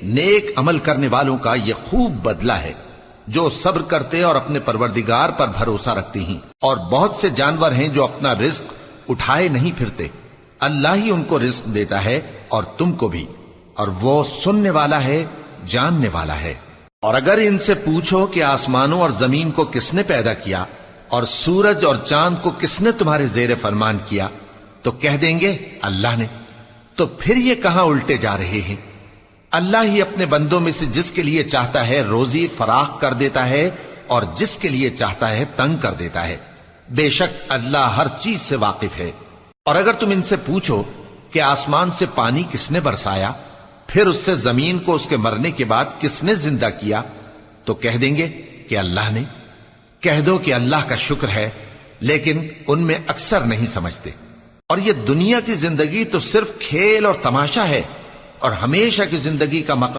نیک عمل کرنے والوں کا یہ خوب بدلہ ہے جو صبر کرتے اور اپنے پروردگار پر بھروسہ رکھتے ہیں۔ اور بہت سے جانور ہیں جو اپنا رزق اٹھائے نہیں پھرتے، اللہ ہی ان کو رزق دیتا ہے اور تم کو بھی، اور وہ سننے والا ہے، جاننے والا ہے۔ اور اگر ان سے پوچھو کہ آسمانوں اور زمین کو کس نے پیدا کیا اور سورج اور چاند کو کس نے تمہارے زیر فرمان کیا، تو کہہ دیں گے اللہ نے۔ تو پھر یہ کہاں الٹے جا رہے ہیں؟ اللہ ہی اپنے بندوں میں سے جس کے لیے چاہتا ہے روزی فراخ کر دیتا ہے اور جس کے لیے چاہتا ہے تنگ کر دیتا ہے۔ بے شک اللہ ہر چیز سے واقف ہے۔ اور اگر تم ان سے پوچھو کہ آسمان سے پانی کس نے برسایا، پھر اس سے زمین کو اس کے مرنے کے بعد کس نے زندہ کیا، تو کہہ دیں گے کہ اللہ نے۔ کہہ دو کہ اللہ کا شکر ہے، لیکن ان میں اکثر نہیں سمجھتے۔ اور یہ دنیا کی زندگی تو صرف کھیل اور تماشا ہے، اور ہمیشہ کی زندگی کا مقام